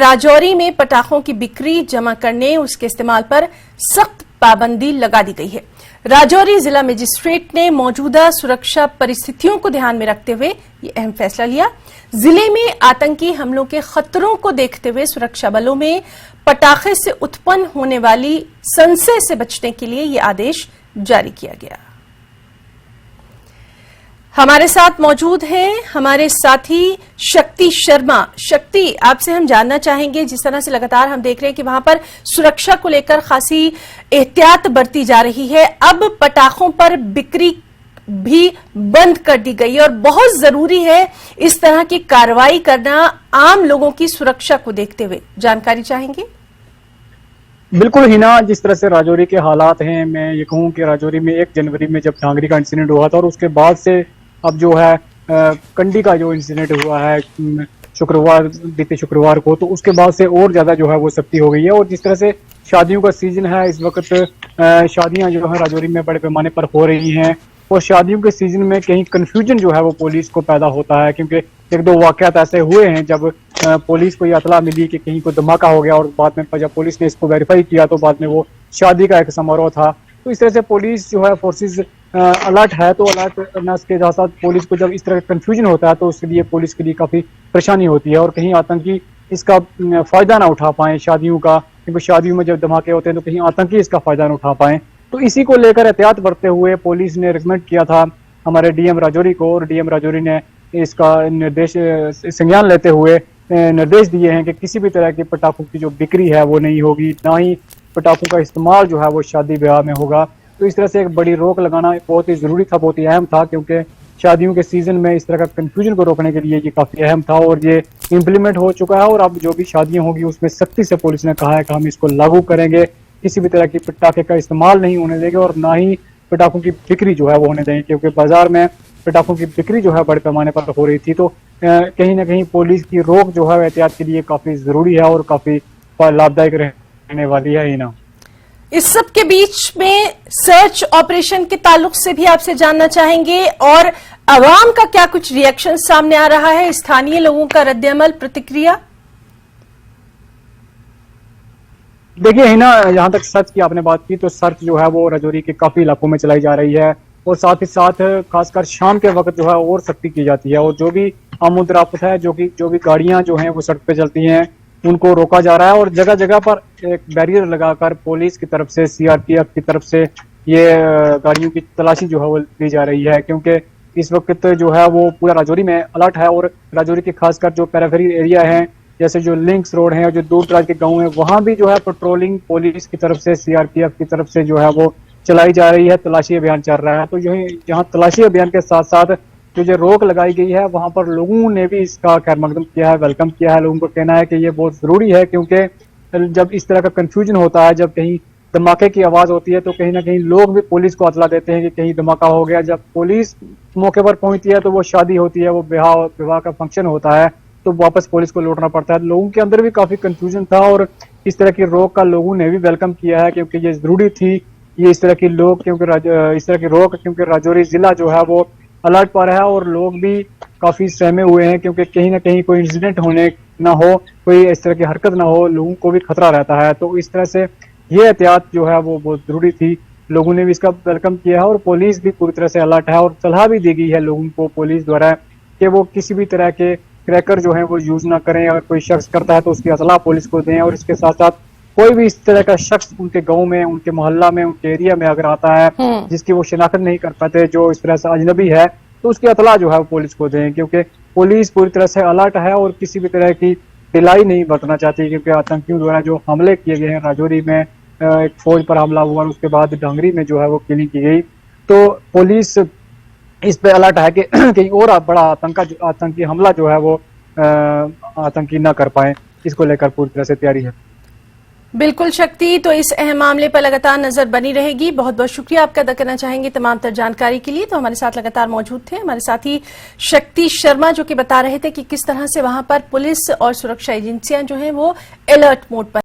राजौरी में पटाखों की बिक्री, जमा करने, उसके इस्तेमाल पर सख्त पाबंदी लगा दी गई है। राजौरी जिला मजिस्ट्रेट ने मौजूदा सुरक्षा परिस्थितियों को ध्यान में रखते हुए ये अहम फैसला लिया। जिले में आतंकी हमलों के खतरों को देखते हुए सुरक्षा बलों में पटाखे से उत्पन्न होने वाली संशय से बचने के लिए ये आदेश जारी किया गया। हमारे साथ मौजूद हैं हमारे साथी शक्ति शर्मा। शक्ति, आपसे हम जानना चाहेंगे, जिस तरह से लगातार हम देख रहे हैं कि वहां पर सुरक्षा को लेकर खासी एहतियात बरती जा रही है, अब पटाखों पर बिक्री भी बंद कर दी गई है और बहुत जरूरी है इस तरह की कार्रवाई करना आम लोगों की सुरक्षा को देखते हुए। जानकारी चाहेंगे? बिल्कुल हिना, जिस तरह से राजौरी के हालात हैं, मैं ये कहूं कि राजौरी में 1 जनवरी में जब डांगरी का इंसिडेंट हुआ था और उसके बाद से अब जो है कंडी का जो इंसिडेंट हुआ है बीते शुक्रवार को, तो उसके बाद से और ज्यादा जो है वो सख्ती हो गई है। और जिस तरह से शादियों का सीजन है, इस वक्त शादियां जो है राजौरी में बड़े पैमाने पर हो रही हैं और शादियों के सीजन में कहीं कंफ्यूजन जो है वो पुलिस को पैदा होता है, क्योंकि 1-2 वाकयात ऐसे हुए हैं जब पुलिस को ये इतला मिली कि कहीं कोई धमाका हो गया और बाद में जब पुलिस ने इसको वेरीफाई किया तो बाद में वो शादी का एक समारोह था। तो इस तरह से पुलिस जो है फोर्सेस अलर्ट है, तो अलर्ट करना के साथ साथ पुलिस को जब इस तरह का कंफ्यूजन होता है तो उसके लिए पुलिस के लिए काफी परेशानी होती है और कहीं आतंकी इसका फायदा ना उठा पाए शादियों का, क्योंकि शादियों में जब धमाके होते हैं तो कहीं आतंकी इसका फायदा ना उठा पाए। तो इसी को लेकर एहतियात बरतते हुए पुलिस ने रिकमेंड किया था हमारे डीएम राजौरी को, और डीएम राजौरी ने इसका निर्देश संज्ञान लेते हुए निर्देश दिए हैं कि किसी भी तरह के पटाखों की जो बिक्री है वो नहीं होगी, ना ही पटाखों का इस्तेमाल जो है वो शादी ब्याह में होगा। तो इस तरह से एक बड़ी रोक लगाना बहुत ही जरूरी था, बहुत ही अहम था, क्योंकि शादियों के सीजन में इस तरह का कंफ्यूजन को रोकने के लिए ये काफी अहम था और ये इम्प्लीमेंट हो चुका है। और अब जो भी शादियां होगी उसमें सख्ती से पुलिस ने कहा है कि हम इसको लागू करेंगे, किसी भी तरह की पटाखे का इस्तेमाल नहीं होने देंगे और ना ही पटाखों की बिक्री जो है वो होने देंगे, क्योंकि बाजार में पटाखों की बिक्री जो है बड़े पैमाने पर हो रही थी। तो कहीं ना कहीं पुलिस की रोक जो है एहतियात के लिए काफी जरूरी है और काफी लाभदायक रहने वाली है। ना इस सब के बीच में सर्च ऑपरेशन के ताल्लुक से भी आपसे जानना चाहेंगे और अवाम का क्या कुछ रिएक्शन सामने आ रहा है, स्थानीय लोगों का रद्द-ए-अमल, प्रतिक्रिया? देखिए हिना, जहां तक सर्च की आपने बात की तो सर्च जो है वो राजौरी के काफी इलाकों में चलाई जा रही है और साथ ही साथ खासकर शाम के वक्त जो है और सख्ती की जाती है और जो भी आमद-रफ्त है, जो भी गाड़ियां जो हैं वो सड़क पे चलती हैं उनको रोका जा रहा है और जगह जगह पर एक बैरियर लगाकर पुलिस की तरफ से, सीआरपीएफ की तरफ से ये गाड़ियों की तलाशी जो है वो ली जा रही है, क्योंकि इस वक्त जो है वो पूरा राजौरी में अलर्ट है। और राजौरी के खासकर जो पेरिफेरी एरिया है, जैसे जो लिंक्स रोड है और जो दूर दराज के गाँव है, वहां भी जो है पेट्रोलिंग पुलिस की तरफ से, सीआरपीएफ की तरफ से जो है वो चलाई जा रही है, तलाशी अभियान चल रहा है। तो जो है जहाँ तलाशी अभियान के साथ साथ जो रोक लगाई गई है वहां पर लोगों ने भी इसका खैर मकदम किया है, वेलकम किया है। लोगों को कहना है कि ये बहुत जरूरी है, क्योंकि जब इस तरह का कंफ्यूजन होता है, जब कहीं धमाके की आवाज होती है तो कहीं ना कहीं लोग भी पुलिस को इतला देते हैं कि कहीं धमाका हो गया। जब पुलिस मौके पर पहुंचती है तो वो शादी होती है, वो विवाह का फंक्शन होता है, तो वापस पुलिस को लौटना पड़ता है। लोगों के अंदर भी काफी कंफ्यूजन था और इस तरह की रोक का लोगों ने भी वेलकम किया है, क्योंकि ये जरूरी थी ये इस तरह की रोक, क्योंकि राजौरी जिला जो है वो अलर्ट पर है और लोग भी काफी सहमे हुए हैं, क्योंकि कहीं ना कहीं कोई इंसिडेंट होने ना हो, कोई इस तरह की हरकत ना हो, लोगों को भी खतरा रहता है। तो इस तरह से ये एहतियात जो है वो बहुत जरूरी थी। लोगों ने भी इसका वेलकम किया है और पुलिस भी पूरी तरह से अलर्ट है और सलाह भी दी गई है लोगों को पुलिस द्वारा कि वो किसी भी तरह के क्रैकर जो है वो यूज ना करें। अगर कोई शख्स करता है तो उसकी इतला पुलिस को दें और इसके साथ साथ कोई भी इस तरह का शख्स उनके गांव में, उनके मोहल्ला में, उनके एरिया में अगर आता है जिसकी वो शिनाख्त नहीं कर पाते, जो इस तरह से अजनबी है, तो उसकी इतला जो है वो पुलिस को दें, क्योंकि पुलिस पूरी तरह से अलर्ट है और किसी भी तरह की ढिलाई नहीं बरतना चाहती। क्योंकि आतंकियों द्वारा जो हमले किए गए हैं, राजौरी में एक फौज पर हमला हुआ, उसके बाद डांगरी में जो है वो किलिंग की गई, तो पुलिस इस पे अलर्ट है कि कहीं और बड़ा आतंकी हमला जो है वो आतंकी ना कर पाए। इसको लेकर पूरी तरह से तैयारी है। बिल्कुल शक्ति, तो इस अहम मामले पर लगातार नजर बनी रहेगी। बहुत बहुत शुक्रिया आपका अदा करना चाहेंगे तमाम तर जानकारी के लिए। तो हमारे साथ लगातार मौजूद थे हमारे साथी शक्ति शर्मा, जो कि बता रहे थे कि किस तरह से वहां पर पुलिस और सुरक्षा एजेंसियां जो हैं वो अलर्ट मोड पर